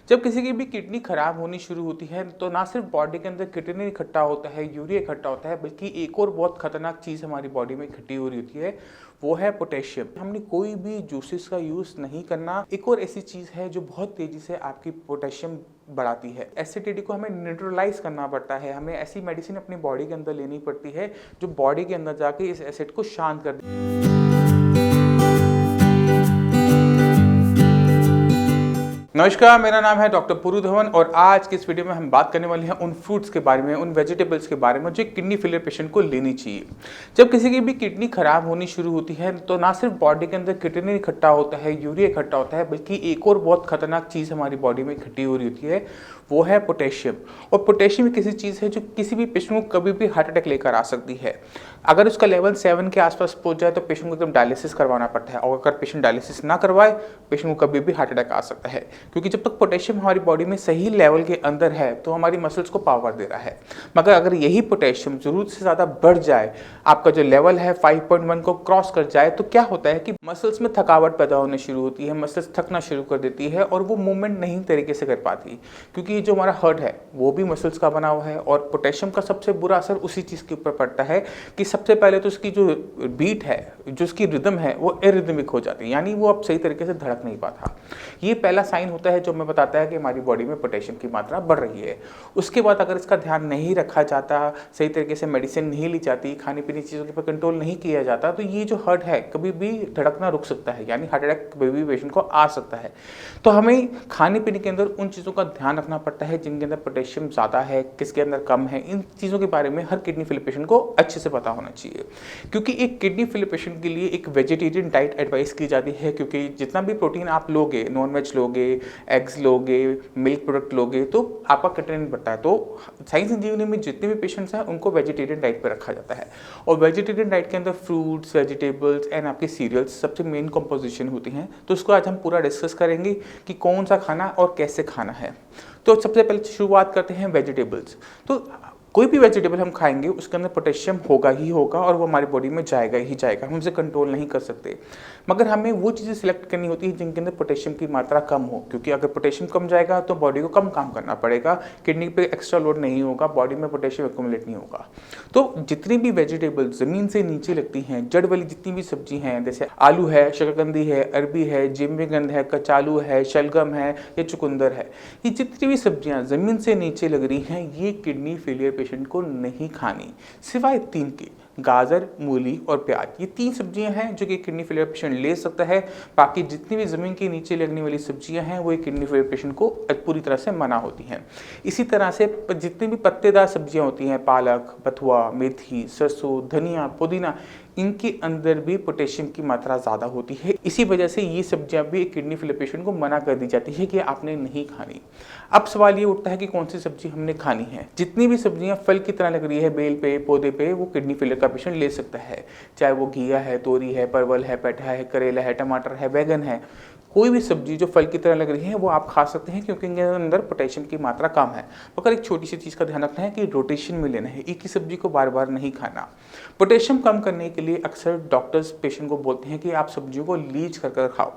जब किसी की भी किडनी खराब होनी शुरू होती है तो ना सिर्फ बॉडी के अंदर किडनी इकट्ठा होता है, यूरिया इकट्ठा होता है, बल्कि एक और बहुत खतरनाक चीज़ हमारी बॉडी में इकट्ठी हो रही होती है, वो है पोटेशियम। हमने कोई भी जूसेस का यूज़ नहीं करना। एक और ऐसी चीज़ है जो बहुत तेज़ी से आपकी पोटेशियम बढ़ाती है। एसिडिटी को हमें न्यूट्रलाइज करना पड़ता है, हमें ऐसी मेडिसिन अपनी बॉडी के अंदर लेनी पड़ती है जो बॉडी के अंदर जाके इस एसिड को शांत कर दे। नमस्कार, मेरा नाम है डॉक्टर पुरु धवन और आज की इस वीडियो में हम बात करने वाले हैं उन फ्रूट्स के बारे में, उन वेजिटेबल्स के बारे में जो किडनी फेलियर पेशेंट को लेनी चाहिए। जब किसी की भी किडनी खराब होनी शुरू होती है तो ना सिर्फ बॉडी के अंदर किडनी इकट्ठा होता है, यूरिया इकट्ठा होता है, बल्कि एक और बहुत खतरनाक चीज़ हमारी बॉडी में इकट्ठी हो रही होती है, वो है पोटेशियम। और पोटेशियम एक ऐसी चीज़ है जो किसी भी पेशेंट को कभी भी हार्ट अटैक लेकर आ सकती है। अगर उसका लेवल 7 के आसपास पहुंच जाए तो पेशेंट को एकदम डायलिसिस करवाना पड़ता है, और अगर पेशेंट डायलिसिस ना करवाए पेशेंट को कभी भी हार्ट अटैक आ सकता है, क्योंकि जब तक पोटेशियम हमारी बॉडी में सही लेवल के अंदर है तो हमारी मसल्स को पावर दे रहा है। मगर अगर यही पोटेशियम जरूरत से ज़्यादा बढ़ जाए, आपका जो लेवल है 5.1 को क्रॉस कर जाए, तो क्या होता है कि मसल्स में थकावट पैदा होने शुरू होती है, मसल्स थकना शुरू कर देती है और वो मूवमेंट नहीं तरीके से कर पाती, क्योंकि जो हमारा हार्ट है वो भी मसल्स का बना हुआ है। और पोटेशियम का सबसे बुरा असर उसी चीज़ के ऊपर पड़ता है कि सबसे पहले तो उसकी जो बीट है, जो उसकी रिदम है, वो इरिदमिक हो जाती है, यानी वो अब सही तरीके से धड़क नहीं पाता। ये पहला साइन होता है जो हमें बताता है कि हमारी बॉडी में पोटेशियम की मात्रा बढ़ रही है। उसके बाद अगर इसका ध्यान नहीं रखा जाता, सही तरीके से मेडिसिन नहीं ली जाती, खाने पीने की चीज़ों के ऊपर कंट्रोल नहीं किया जाता, तो ये जो हार्ट है कभी भी धड़कना रुक सकता है, यानी हार्ट अटैक कभी भी पेशेंट को आ सकता है। तो हमें खाने पीने के अंदर उन चीज़ों का ध्यान रखना पड़ता है जिनके अंदर पोटेशियम ज़्यादा है, किसके अंदर कम है। इन चीज़ों के बारे में हर किडनी फेलियर पेशेंट को अच्छे से पता होना चाहिए, क्योंकि एक किडनी फेलियर पेशेंट के लिए एक वेजिटेरियन डाइट एडवाइस की जाती है, क्योंकि जितना भी प्रोटीन आप लोगे, नॉनवेज लोगे, एग्स लोगे, मिल्क प्रोडक्ट लोगे, तो आपका किडनी बढ़ता है। तो साइंस इंजीनियरिंग में जितने भी पेशेंट्स हैं उनको वेजिटेरियन डाइट पर रखा जाता है, और वेजिटेरियन डाइट के अंदर फ्रूट्स, वेजिटेबल्स एंड आपके सीरियल्स सबसे मेन कंपोजिशन होती हैं। तो उसको आज हम पूरा डिस्कस करेंगे कि कौन सा खाना और कैसे खाना है। तो सबसे पहले शुरुआत करते हैं वेजिटेबल्स। तो कोई भी वेजिटेबल हम खाएंगे उसके अंदर पोटेशियम होगा ही होगा और वो हमारी बॉडी में जाएगा ही जाएगा, हम उसे कंट्रोल नहीं कर सकते। मगर हमें वो चीज़ें सिलेक्ट करनी होती है जिनके अंदर पोटेशियम की मात्रा कम हो, क्योंकि अगर पोटेशियम कम जाएगा तो बॉडी को कम काम करना पड़ेगा, किडनी पे एक्स्ट्रा लोड नहीं होगा, बॉडी में पोटेशियम एक्यूमुलेट नहीं होगा। तो जितनी भी वेजिटेबल ज़मीन से नीचे लगती हैं, जड़ वाली जितनी भी सब्जी हैं, जैसे आलू है, शकरकंदी है, अरबी है, जिमीगंध है, कचालू है, शलगम है या चुकंदर है, ये जितनी भी सब्जियां ज़मीन से नीचे लग रही हैं, ये किडनी फेलियर पेशेंट को नहीं खानी, सिवाय 3 के: गाजर, मूली और प्याज। ये 3 सब्जियां हैं जो कि किडनी फेलियर पेशेंट ले सकता है। बाकी जितनी भी ज़मीन के नीचे लगने वाली सब्जियां हैं वो एक किडनी फेलियर पेशेंट को पूरी तरह से मना होती हैं। इसी तरह से जितनी भी पत्तेदार सब्जियां होती हैं, पालक, बथुआ, मेथी, सरसों, धनिया, पुदीना, इनके अंदर भी पोटेशियम की मात्रा ज़्यादा होती है। इसी वजह से ये सब्जियां भी एक किडनी फेलियर पेशेंट को मना कर दी जाती है कि आपने नहीं खानी। अब सवाल ये उठता है कि कौन सी सब्जी हमने खानी है। जितनी भी सब्जियां फल की तरह लग रही है, बेल पे, पौधे पे, वो किडनी फेलियर का पेशेंट ले सकता है, चाहे वो घिया है, तोरी है, परवल है, पेठा है, करेला है, टमाटर है, बैगन है। कोई भी सब्जी जो फल की तरह लग रही है वो आप खा सकते हैं, क्योंकि इनके अंदर पोटेशियम की मात्रा कम है। मगर एक छोटी सी चीज़ का ध्यान रखना है कि रोटेशन में लेना है, एक ही सब्जी को बार बार नहीं खाना। पोटेशियम कम करने के लिए अक्सर डॉक्टर्स पेशेंट को बोलते हैं कि आप सब्जियों को लीच कर कर खाओ।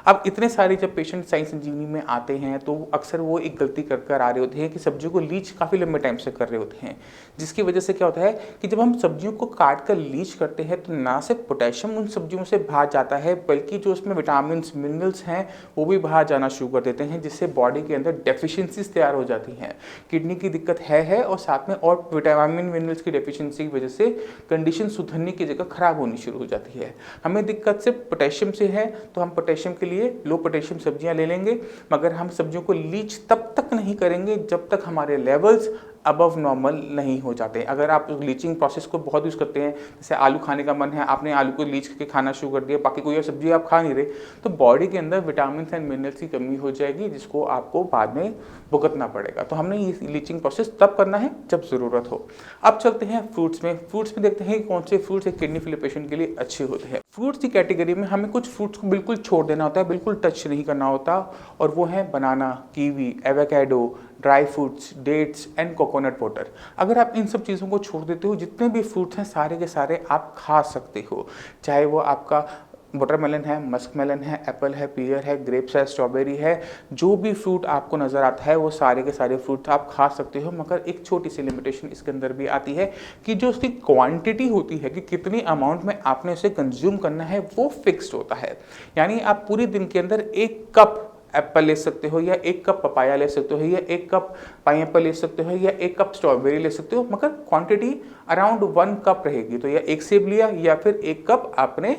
अब इतने सारे जब पेशेंट साइंस इंजीनियरिंग में आते हैं तो अक्सर वो एक गलती कर कर आ रहे होते हैं कि सब्जियों को लीच काफ़ी लंबे टाइम से कर रहे होते हैं, जिसकी वजह से क्या होता है कि जब हम सब्जियों को काट कर लीच करते हैं तो ना सिर्फ पोटेशियम उन सब्जियों से बाहर जाता है, बल्कि जो उसमें विटामिन मिनरल्स हैं वो भी बाहर जाना शुरू कर देते हैं, जिससे बॉडी के अंदर डेफिशिएंसीज तैयार हो जाती हैं। किडनी की दिक्कत है और साथ में और विटामिन मिनरल्स की डेफिशिएंसी की वजह से कंडीशन सुधरने की जगह खराब होनी शुरू हो जाती है। हमें दिक्कत सिर्फ पोटेशियम से है तो हम पोटेशियम के लिए लो पोटेशियम सब्जियां ले लेंगे, मगर हम सब्जियों को लीच तब तक नहीं करेंगे जब तक हमारे लेवल्स अबव नॉर्मल नहीं हो जाते। अगर आप लीचिंग प्रोसेस को बहुत यूज़ करते हैं, जैसे आलू खाने का मन है, आपने आलू को लीच करके खाना शुरू कर दिया, बाकी कोई और सब्जी आप खा नहीं रहे, तो बॉडी के अंदर विटामिन एंड मिनरल्स की कमी हो जाएगी, जिसको आपको बाद में भुगतना पड़ेगा। तो हमने ये लीचिंग प्रोसेस तब करना है जब ज़रूरत हो। अब चलते हैं फ्रूट्स में। फ्रूट्स में देखते हैं कौन से फ्रूट्स एक किडनी फेलियर पेशेंट के लिए अच्छे होते हैं। फ्रूट्स की कैटेगरी में हमें कुछ फ्रूट्स को बिल्कुल छोड़ देना होता है, बिल्कुल टच नहीं करना होता, और वो है banana, kiwi, avocado, dry fruits, dates and coconut water. अगर आप इन सब चीज़ों को छोड़ देते हो, जितने भी फ्रूट्स हैं सारे के सारे आप खा सकते हो, चाहे वो आपका वाटरमेलन है, मस्क मेलन है, एप्पल है, पीयर है, ग्रेप्स है, स्ट्रॉबेरी है, जो भी फ्रूट आपको नज़र आता है वो सारे के सारे फ्रूट आप खा सकते हो। मगर एक छोटी सी लिमिटेशन इसके अंदर भी आती है कि जो उसकी क्वांटिटी होती है कि कितनी अमाउंट में आपने उसे कंज्यूम करना है वो फिक्स्ड होता है। यानी आप पूरे दिन के अंदर 1 कप एप्पल ले सकते हो, या 1 कप पपाया ले सकते हो, या 1 कप पाइनएप्पल ले सकते हो, या 1 कप स्ट्रॉबेरी ले सकते हो, मगर क्वांटिटी अराउंड 1 कप रहेगी। तो या 1 सेब लिया या फिर 1 कप आपने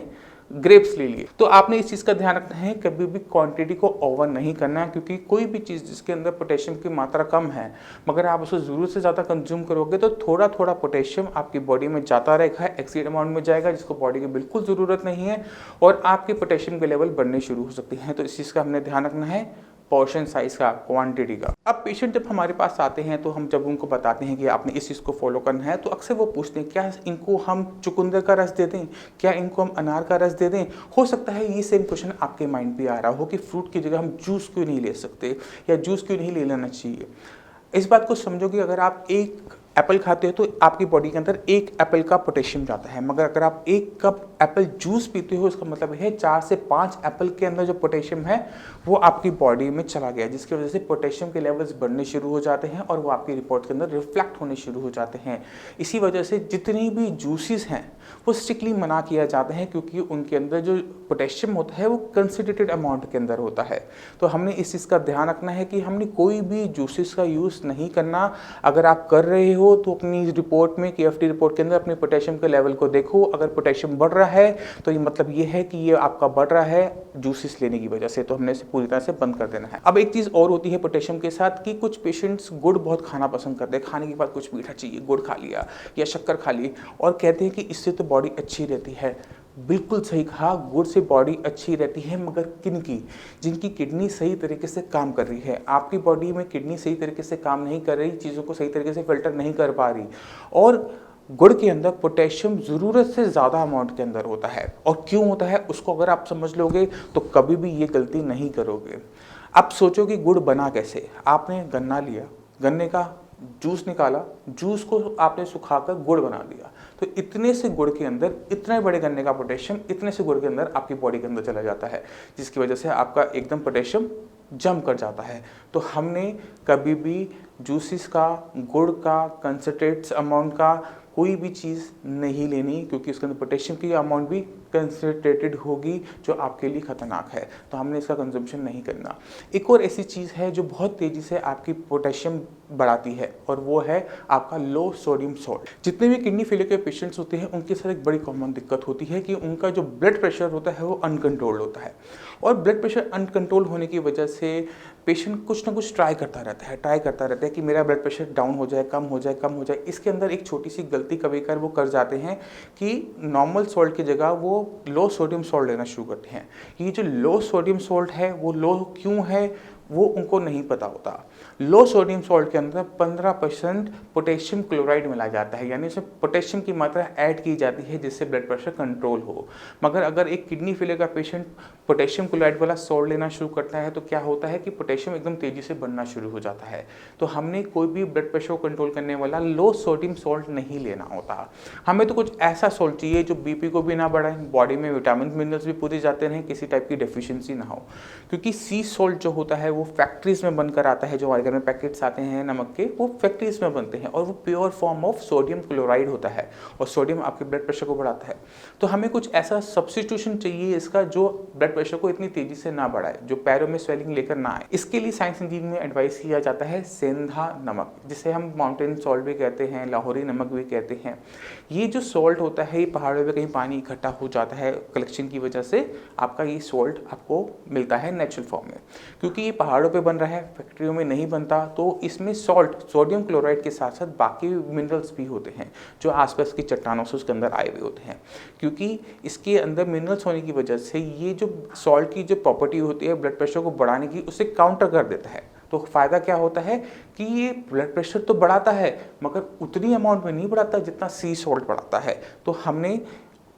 ग्रेप्स ले लिए। तो आपने इस चीज़ का ध्यान रखना है, कभी भी क्वांटिटी को ओवर नहीं करना है, क्योंकि कोई भी चीज़ जिसके अंदर पोटेशियम की मात्रा कम है मगर आप उसे ज़रूरत से ज़्यादा कंज्यूम करोगे तो थोड़ा थोड़ा पोटेशियम आपकी बॉडी में जाता रहेगा, एक्सीड अमाउंट में जाएगा जिसको बॉडी की बिल्कुल ज़रूरत नहीं है, और आपके पोटेशियम के लेवल बढ़ने शुरू हो सकते हैं। तो इस चीज़ का हमने ध्यान रखना है, पोर्शन साइज का, क्वांटिटी का। अब पेशेंट जब हमारे पास आते हैं तो हम जब उनको बताते हैं कि आपने इस चीज़ को फॉलो करना है, तो अक्सर वो पूछते हैं क्या इनको हम चुकंदर का रस दे दें, क्या इनको हम अनार का रस दे दें। हो सकता है ये सेम क्वेश्चन आपके माइंड पे आ रहा हो कि फ्रूट की जगह हम जूस क्यों नहीं ले सकते, या जूस क्यों नहीं ले लेना चाहिए। इस बात को समझो कि अगर आप 1 एप्पल खाते हो तो आपकी बॉडी के अंदर 1 एप्पल का पोटेशियम जाता है, मगर अगर आप 1 कप एप्पल जूस पीते हो इसका मतलब है 4 से 5 एप्पल के अंदर जो पोटेशियम है वो आपकी बॉडी में चला गया, जिसकी वजह से पोटेशियम के लेवल्स बढ़ने शुरू हो जाते हैं और वो आपकी रिपोर्ट के अंदर रिफ्लेक्ट होने शुरू हो जाते हैं। इसी वजह से जितनी भी जूसेस हैं वो स्ट्रिक्टली मना किया जाता है, क्योंकि उनके अंदर जो पोटेशियम होता है वो कंसंट्रेटेड अमाउंट के अंदर होता है। तो हमने इस चीज़ का ध्यान रखना है कि हमने कोई भी जूसेस का यूज़ नहीं करना। अगर आप कर रहे हो तो अपनी रिपोर्ट में, KFT रिपोर्ट के अंदर अपने पोटेशियम के लेवल को देखो। अगर पोटेशियम बढ़ रहा है तो ये मतलब ये है कि ये आपका बढ़ रहा है जूसेस लेने की वजह से, तो हमने इसे पूरी तरह से बंद कर देना है। अब एक चीज़ और होती है पोटेशियम के साथ कि कुछ पेशेंट्स गुड़ बहुत खाना पसंद करते हैं, खाने के बाद कुछ मीठा चाहिए, गुड़ खा लिया या शक्कर खा ली, और कहते हैं कि इससे तो बॉडी अच्छी रहती है। बिल्कुल सही कहा, गुड़ से बॉडी अच्छी रहती है, मगर किन की? जिनकी किडनी सही तरीके से काम कर रही है। आपकी बॉडी में किडनी सही तरीके से काम नहीं कर रही, चीज़ों को सही तरीके से फिल्टर नहीं कर पा रही, और गुड़ के अंदर पोटेशियम ज़रूरत से ज़्यादा अमाउंट के अंदर होता है। और क्यों होता है उसको अगर आप समझ लोगे तो कभी भी ये गलती नहीं करोगे। अब सोचो कि गुड़ बना कैसे। आपने गन्ना लिया, गन्ने का जूस निकाला, जूस को आपने सुखाकर गुड़ बना दिया, तो इतने से गुड़ के अंदर, इतने बड़े गन्ने का पोटेशियम इतने से गुड़ के अंदर आपकी बॉडी के अंदर चला जाता है, जिसकी वजह से आपका एकदम पोटेशियम जम कर जाता है। तो हमने कभी भी जूसेस का, गुड़ का, कंसंट्रेट्स अमाउंट का कोई भी चीज़ नहीं लेनी, क्योंकि उसके अंदर पोटेशियम की अमाउंट भी कंसंट्रेटेड होगी जो आपके लिए खतरनाक है। तो हमने इसका कंजम्पशन नहीं करना। एक और ऐसी चीज़ है जो बहुत तेज़ी से आपकी पोटेशियम बढ़ाती है, और वो है आपका लो सोडियम सॉल्ट। जितने भी किडनी फेलियर के पेशेंट्स होते हैं उनके साथ एक बड़ी कॉमन दिक्कत होती है कि उनका जो ब्लड प्रेशर होता है वो अनकंट्रोल्ड होता है, और ब्लड प्रेशर अनकंट्रोल होने की वजह से पेशेंट कुछ ना कुछ ट्राई करता रहता है कि मेरा ब्लड प्रेशर डाउन हो जाए, कम हो जाए, कम हो जाए। इसके अंदर एक छोटी सी गलती कभी कर वो कर जाते हैं कि नॉर्मल सॉल्ट की जगह वो लो सोडियम सॉल्ट लेना शुरू करते हैं। ये जो लो सोडियम सॉल्ट है वो लो क्यों है वो उनको नहीं पता होता। लो सोडियम सॉल्ट के अंदर 15% पोटेशियम क्लोराइड मिलाया जाता है, यानी उसमें पोटेशियम की मात्रा ऐड की जाती है जिससे ब्लड प्रेशर कंट्रोल हो। मगर अगर एक किडनी फेलियर का पेशेंट पोटेशियम क्लोराइड वाला सॉल्ट लेना शुरू करता है तो क्या होता है कि पोटेशियम एकदम तेज़ी से बढ़ना शुरू हो जाता है। तो हमने कोई भी ब्लड प्रेशर को कंट्रोल करने वाला लो सोडियम सॉल्ट नहीं लेना होता। हमें तो कुछ ऐसा सॉल्ट चाहिए जो BP को भी ना बढ़ाए, बॉडी में विटामिन मिनरल्स भी पूरे जाते रहें, किसी टाइप की डेफिशिएंसी ना हो। क्योंकि सी सॉल्ट जो होता है वो फैक्ट्रीज में बनकर आता है, जो हमारे घर में पैकेट्स आते हैं नमक के, वो फैक्ट्रीज में बनते हैं, और वो pure form of sodium chloride होता है, और सोडियम आपके ब्लड प्रेशर को बढ़ाता है। तो हमें कुछ ऐसा सब्स्टिट्यूशन चाहिए इसका जो ब्लड प्रेशर को इतनी तेजी से ना बढ़ाए, जो पैरों में स्वेलिंग लेकर ना आए। इसके लिए साइंस इंजीनियरिंग में एडवाइस किया जाता है सेंधा नमक, जिसे हम माउंटेन सॉल्ट भी कहते हैं, लाहौरी नमक भी कहते हैं। ये जो सॉल्ट होता है ये पहाड़ों पे कहीं पानी इकट्ठा हो जाता है कलेक्शन की वजह से, आपका ये सॉल्ट आपको मिलता है नेचुरल फॉर्म में। क्योंकि ये पहाड़ों पे बन रहा है, फैक्ट्रियों में नहीं बनता, तो इसमें सॉल्ट, सोडियम क्लोराइड के साथ साथ बाकी मिनरल्स भी होते हैं जो आसपास की चट्टानों से उसके अंदर आए हुए होते हैं। क्योंकि इसके अंदर मिनरल्स होने की वजह से ये जो सॉल्ट की जो प्रॉपर्टी होती है ब्लड प्रेशर को बढ़ाने की, उसे काउंटर कर देता है। तो फ़ायदा क्या होता है कि ये ब्लड प्रेशर तो बढ़ाता है मगर उतनी अमाउंट में नहीं बढ़ाता जितना सी सॉल्ट बढ़ाता है। तो हमने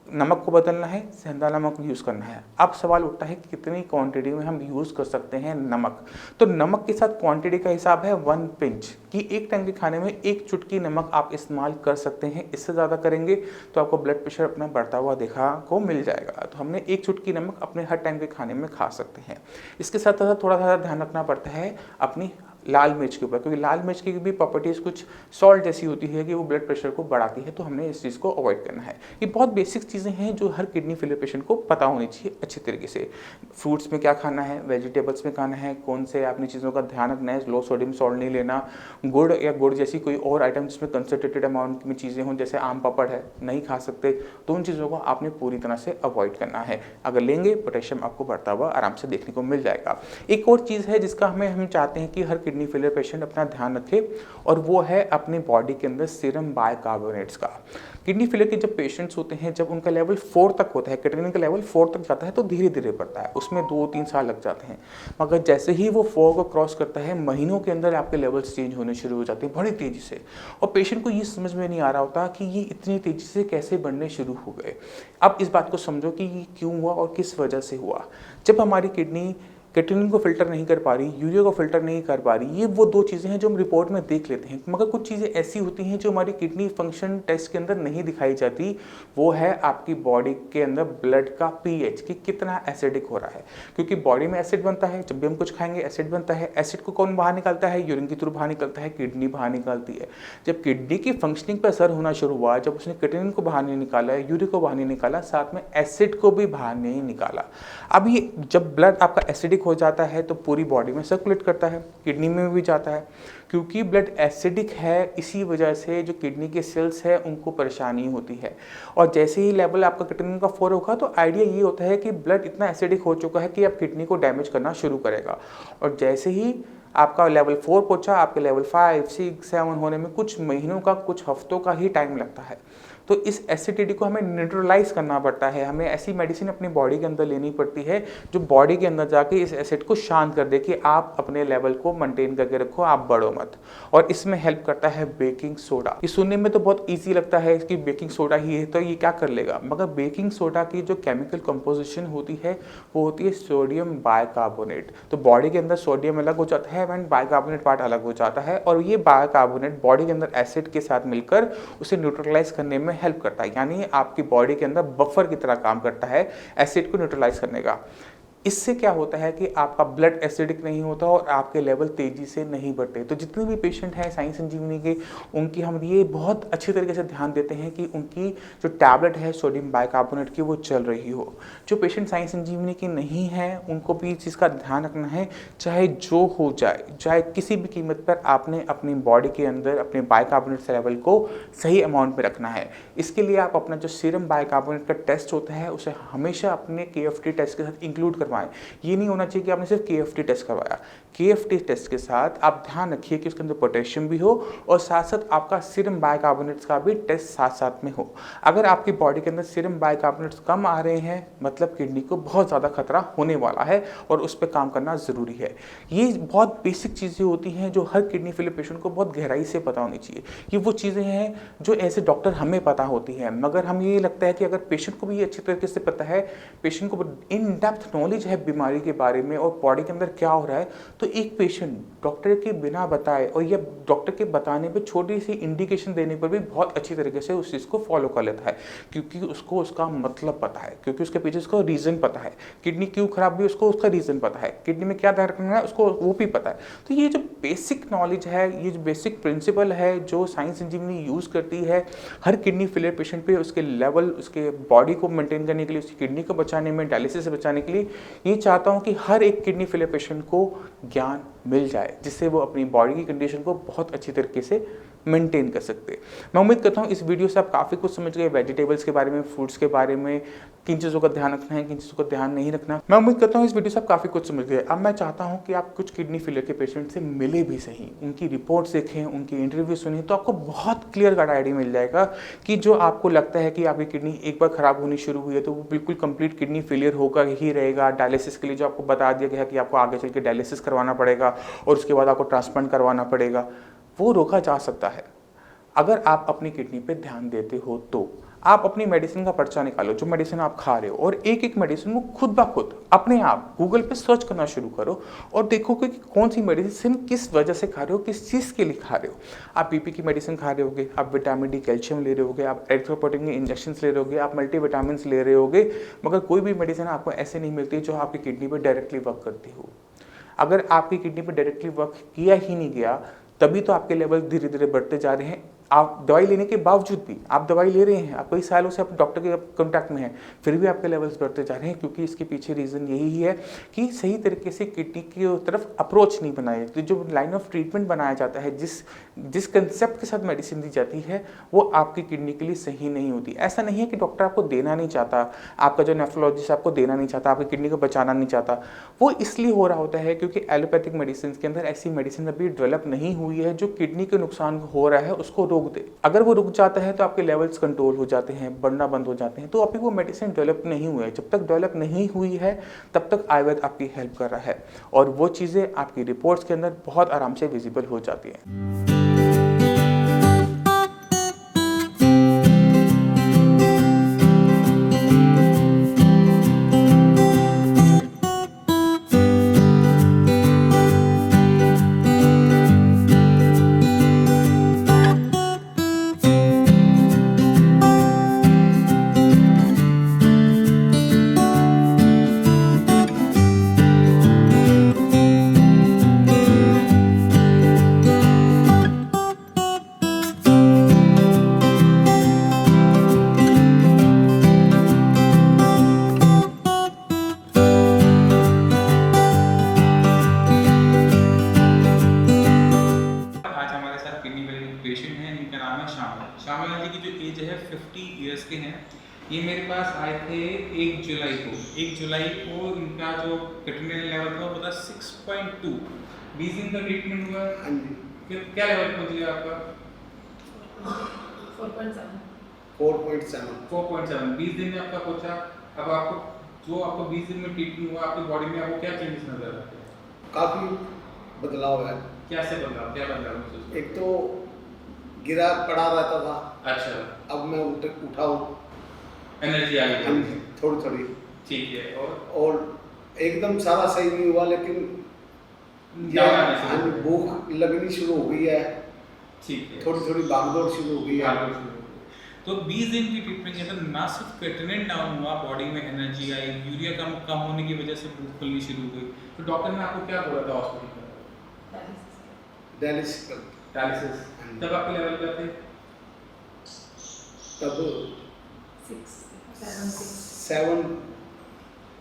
नमक को बदलना है, सेंधा नमक यूज़ करना है। अब सवाल उठता है कि कितनी क्वांटिटी में हम यूज़ कर सकते हैं नमक। तो नमक के साथ क्वांटिटी का हिसाब है 1 पिंच, कि एक टाइम के खाने में 1 चुटकी नमक आप इस्तेमाल कर सकते हैं। इससे ज़्यादा करेंगे तो आपको ब्लड प्रेशर अपना बढ़ता हुआ देखा को मिल जाएगा। तो हमने 1 चुटकी नमक अपने हर टाइम के खाने में खा सकते हैं। इसके साथ साथ थोड़ा सा ध्यान रखना पड़ता है अपनी लाल मिर्च के ऊपर, क्योंकि लाल मिर्च की भी प्रॉपर्टीज़ कुछ सॉल्ट जैसी होती है कि वो ब्लड प्रेशर को बढ़ाती है। तो हमने इस चीज़ को अवॉइड करना है। ये बहुत बेसिक चीज़ें हैं जो हर किडनी फेलियर पेशेंट को पता होनी चाहिए अच्छे तरीके से। फ्रूट्स में क्या खाना है, वेजिटेबल्स में खाना है, कौन से आपने चीज़ों का ध्यान रखना है, लो सोडियम सॉल्ट नहीं लेना, गुड़ या गुड़ जैसी कोई और आइटम जिसमें कंसनट्रेटेड अमाउंट में चीज़ें हों, जैसे आम पापड़ है, नहीं खा सकते। तो उन चीज़ों को आपने पूरी तरह से अवॉइड करना है। अगर लेंगे पोटेशियम आपको बढ़ता हुआ आराम से देखने को मिल जाएगा। एक और चीज़ है जिसका हम चाहते हैं कि हर किडनी फेलियर पेशेंट अपना ध्यान रखे, और वो है अपने बॉडी के अंदर सीरम बाइकार्बोनेट्स का। किडनी फेलियर के जब पेशेंट्स होते हैं, जब उनका लेवल 4 तक होता है, क्रिएटिनिन का लेवल 4 तक जाता है तो धीरे धीरे बढ़ता है, उसमें 2-3 साल लग जाते हैं। मगर जैसे ही वो 4 को क्रॉस करता है, महीनों के अंदर आपके लेवल्स चेंज होने शुरू हो जाते हैं बड़ी तेज़ी से। और पेशेंट को ये समझ में नहीं आ रहा होता कि ये इतनी तेज़ी से कैसे बढ़ने शुरू हो गए। अब इस बात को समझो कि ये क्यों हुआ और किस वजह से हुआ। जब हमारी किडनी क्रिएटिनिन को फिल्टर नहीं कर पा रही, यूरिया को फिल्टर नहीं कर पा रही, ये वो 2 चीज़ें हैं जो हम रिपोर्ट में देख लेते हैं। मगर कुछ चीज़ें ऐसी होती हैं जो हमारी किडनी फंक्शन टेस्ट के अंदर नहीं दिखाई जाती। वो है आपकी बॉडी के अंदर ब्लड का पीएच, कि कितना एसिडिक हो रहा है। क्योंकि बॉडी में एसिड बनता है, जब भी हम कुछ खाएंगे एसिड बनता है। एसिड को कौन बाहर निकालता है? यूरिन के थ्रू बाहर निकलता है, किडनी बाहर निकालती है। जब किडनी की फंक्शनिंग पर असर होना शुरू हुआ, जब उसने क्रिएटिनिन को बाहर नहीं निकाला, यूरिया को बाहर नहीं निकाला, साथ में एसिड को भी बाहर नहीं निकाला। अब ये जब ब्लड आपका एसिडिक हो जाता है तो पूरी बॉडी में सर्कुलेट करता है, किडनी में भी जाता है। क्योंकि ब्लड एसिडिक है, इसी वजह से जो किडनी के सेल्स है उनको परेशानी होती है। और जैसे ही लेवल आपका क्रिएटिनिन का 4 होगा तो आइडिया ये होता है कि ब्लड इतना एसिडिक हो चुका है कि अब किडनी को डैमेज करना शुरू करेगा। और जैसे ही आपका लेवल 4 पहुंचा, आपके लेवल 5, 6, 7 होने में कुछ महीनों का, कुछ हफ्तों का ही टाइम लगता है। तो इस एसिडिटी को हमें न्यूट्रलाइज करना पड़ता है। हमें ऐसी मेडिसिन अपनी बॉडी के अंदर लेनी पड़ती है जो बॉडी के अंदर जाके इस एसिड को शांत कर दे कि आप अपने लेवल को मेंटेन करके रखो, आप बढ़ो मत। और इसमें हेल्प करता है बेकिंग सोडा। ये सुनने में तो बहुत ईजी लगता है कि बेकिंग सोडा ही है तो ये क्या कर लेगा, मगर बेकिंग सोडा की जो केमिकल कंपोजिशन होती है वो होती है सोडियम बाइकार्बोनेट। तो बॉडी के अंदर सोडियम अलग हो जाता है एंड बाइकार्बोनेट पार्ट अलग हो जाता है, और ये बाइकार्बोनेट बॉडी के अंदर एसिड के साथ मिलकर उसे न्यूट्रलाइज करने में हेल्प करता है। यानी आपकी बॉडी के अंदर बफर की तरह काम करता है एसिड को न्यूट्रलाइज करने का। इससे क्या होता है कि आपका ब्लड एसिडिक नहीं होता और आपके लेवल तेजी से नहीं बढ़ते। तो जितने भी पेशेंट हैं साई संजीवनी के, उनकी हम ये बहुत अच्छी तरीके से ध्यान देते हैं कि उनकी जो टैबलेट है सोडियम बाइकार्बोनेट की वो चल रही हो। जो पेशेंट साई संजीवनी की नहीं है उनको भी इस चीज़ का ध्यान रखना है, चाहे जो हो जाए, चाहे किसी भी कीमत पर आपने अपनी बॉडी के अंदर अपने बाइकार्बोनेट लेवल को सही अमाउंट में रखना है। इसके लिए आप अपना जो सीरम बाइकार्बोनेट का टेस्ट होता है उसे हमेशा अपने KFT टेस्ट के साथ इंक्लूड करवाएं। ये नहीं होना चाहिए कि आपने सिर्फ KFT टेस्ट करवाया। KFT टेस्ट के साथ आप ध्यान रखिए कि उसके अंदर पोटेशियम भी हो और साथ साथ आपका सीरम बाइकार्बोनेट्स का भी टेस्ट साथ साथ में हो। अगर आपकी बॉडी के अंदर सीरम बाइकार्बोनेट्स कम आ रहे हैं मतलब किडनी को बहुत ज़्यादा खतरा होने वाला है और उस पर काम करना ज़रूरी है। ये बहुत बेसिक चीज़ें होती हैं जो हर किडनी फेलियर पेशेंट को बहुत गहराई से पता होनी चाहिए। ये वो चीज़ें हैं जो ऐसे डॉक्टर हमें पता होती हैं, मगर हम ये लगता है कि अगर पेशेंट को भी ये अच्छी तरीके से पता है, पेशेंट को इन डेप्थ नॉलेज है बीमारी के बारे में और बॉडी के अंदर क्या हो रहा है, तो एक पेशेंट डॉक्टर के बिना बताए और या डॉक्टर के बताने पे छोटी सी इंडिकेशन देने पर भी बहुत अच्छी तरीके से उस चीज़ को फॉलो कर लेता है, क्योंकि उसको उसका मतलब पता है, क्योंकि उसके पीछे उसको रीज़न पता है। किडनी क्यों खराब हुई उसको उसका रीज़न पता है, किडनी में क्या ध्यान रखना है उसको वो भी पता है। तो ये जो बेसिक नॉलेज है, ये जो बेसिक प्रिंसिपल है जो साई संजीवनी यूज़ करती है हर किडनी फेलियर पेशेंट पे उसके लेवल, उसके बॉडी को मेंटेन करने के लिए, उसकी किडनी को बचाने में, डायलिसिस से बचाने के लिए, ये चाहता हूँ कि हर एक किडनी फेलियर पेशेंट को ज्ञान मिल जाए जिससे वो अपनी बॉडी की कंडीशन को बहुत अच्छी तरीके से मेंटेन कर सकते हैं। मैं उम्मीद करता हूँ इस वीडियो से आप काफ़ी कुछ समझ गए, वेजिटेबल्स के बारे में, फ्रूट्स के बारे में, किन चीज़ों का ध्यान रखना है, किन चीज़ों का ध्यान नहीं रखना। मैं उम्मीद करता हूँ इस वीडियो से आप काफ़ी कुछ समझ गए। अब मैं चाहता हूँ कि आप कुछ किडनी फेलियर के पेशेंट से मिले भी सही, उनकी रिपोर्ट्स देखें, उनकी इंटरव्यू सुनिए, तो आपको बहुत क्लियर कट आइडिया मिल जाएगा कि जो आपको लगता है कि आपकी किडनी एक बार ख़राब होनी शुरू हुई है तो वो बिल्कुल कंप्लीट किडनी फेलियर होकर ही रहेगा। डायलिसिस के लिए जो आपको बता दिया गया है कि आपको आगे चल के डायलिसिस करवाना पड़ेगा और उसके बाद आपको ट्रांसप्लांट करवाना पड़ेगा, वो रोका जा सकता है अगर आप अपनी किडनी पे ध्यान देते हो। तो आप अपनी मेडिसिन का पर्चा निकालो, जो मेडिसिन आप खा रहे हो, और एक एक मेडिसिन को खुद ब खुद अपने आप गूगल पे सर्च करना शुरू करो और देखो कि कौन सी मेडिसिन किस वजह से खा रहे हो, किस चीज़ के लिए खा रहे हो। आप बीपी की मेडिसिन खा रहे होगे, आप विटामिन डी कैल्शियम ले रहे होगे, आप एरिथ्रोपोइटिन के इंजेक्शन ले रहे होगे, आप मल्टीविटामिन ले रहे होगे, मगर कोई भी मेडिसिन आपको ऐसे नहीं मिलती जो आपकी किडनी पर डायरेक्टली वर्क करती हो। अगर आपकी किडनी पर डायरेक्टली वर्क किया ही नहीं गया, तभी तो आपके लेवल धीरे धीरे बढ़ते जा रहे हैं। आप दवाई लेने के बावजूद भी, आप दवाई ले रहे हैं, आप कई सालों से आप डॉक्टर के कॉन्टैक्ट में हैं, फिर भी आपके लेवल्स बढ़ते जा रहे हैं, क्योंकि इसके पीछे रीज़न यही है कि सही तरीके से किडनी की तरफ अप्रोच नहीं बनाया। तो जो लाइन ऑफ ट्रीटमेंट बनाया जाता है, जिस कंसेप्ट के साथ मेडिसिन दी जाती है, वो आपकी किडनी के लिए सही नहीं होती। ऐसा नहीं है कि डॉक्टर आपको देना नहीं चाहता, आपका जो नेफ्रोलॉजिस्ट आपको देना नहीं चाहता, आपकी किडनी को बचाना नहीं चाहता, वो इसलिए हो रहा होता है क्योंकि एलोपैथिक मेडिसिन के अंदर ऐसी मेडिसिन अभी डेवलप नहीं हुई है जो किडनी के नुकसान हो रहा है उसको रोक दे। अगर वो रुक जाता है तो आपके लेवल्स कंट्रोल हो जाते हैं, बढ़ना बंद हो जाते हैं। तो अभी वो मेडिसिन डेवलप नहीं हुई है। जब तक डेवलप नहीं हुई है तब तक आयुर्वेद आपकी हेल्प कर रहा है, और वो चीज़ें आपकी रिपोर्ट्स के अंदर बहुत आराम से विजिबल हो जाती हैं। पेशेंट हैं जिनका नाम है श्यामलाल जी की जो एज है 50 इयर्स के हैं। ये मेरे पास आए थे 1 जुलाई को। 1 जुलाई को इनका जो क्रिएटिनिन लेवल था वो था 6.2। 20 दिन का ट्रीटमेंट हुआ। हाँ जी। क्या लेवल पहुंच गया आपका? 4.7। 20 दिन में आपका पहुंचा। अब आपको जो आपको 20 दिन में ट्रीटमेंट हुआ, आपकी बॉडी में आपको क्या चेंजेस नजर आते हैं? काफी बदलाव है। क्या बदलाव महसूस? एक तो गिरा पड़ा रहता था। अच्छा। अब मैं उठा हूँ, एनर्जी आ गई थोड़ी थोड़ी। ठीक है। और एकदम सारा सही नहीं हुआ, लेकिन भूख लगनी शुरू हो गई है। ठीक है। थोड़ी थोड़ी भागदौड़ शुरू हो गई है। तो 20 दिन की ट्रीटमेंट के अंदर ना सिर्फ क्रिएटिनिन डाउन हुआ, बॉडी में एनर्जी आई, यूरिया कम होने की वजह से भूख खुलनी शुरू हुई। तो डॉक्टर ने आपको क्या बोला था हॉस्पिटल में? डायलिसिस। तब आपके लेवल क्या थे? तब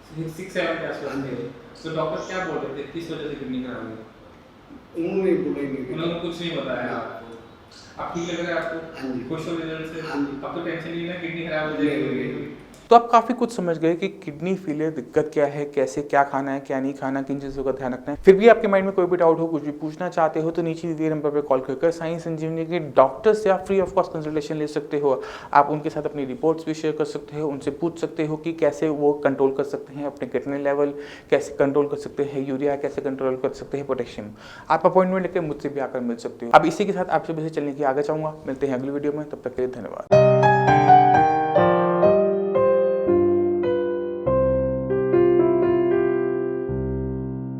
6-7 के आसपास थे। तो डॉक्टर क्या बोल रहे थे, किस वजह से किडनी खराब हुई? उन्होंने कुछ नहीं बताया आपको। आप ठीक लग रहा है आपको? हाँ जी। खुश हो रिजल्ट से? हाँ जी। अब तो टेंशन नहीं है ना किडनी खराब हो जाएगी। तो आप काफ़ी कुछ समझ गए कि किडनी फेलियर दिक्कत क्या है, कैसे क्या खाना है, क्या नहीं खाना, किन चीज़ों का ध्यान रखना है। फिर भी आपके माइंड में कोई भी डाउट हो, कुछ भी पूछना चाहते हो, तो नीचे दिए नंबर पर कॉल कर साई संजीवनी के डॉक्टर से आप फ्री ऑफ कॉस्ट कंसल्टेशन ले सकते हो। आप उनके साथ अपनी रिपोर्ट्स भी शेयर कर सकते हो, उनसे पूछ सकते हो कि कैसे वो कंट्रोल कर सकते हैं अपने क्रिएटिनिन लेवल, कैसे कंट्रोल कर सकते हैं यूरिया, कैसे कंट्रोल कर सकते हैं पोटेशियम। आप अपॉइंटमेंट लेकर मुझसे भी आकर मिल सकते हो। अब इसी के साथ आपसे वैसे चलने की आगे चाहूँगा। मिलते हैं अगली वीडियो में, तब तक के लिए धन्यवाद।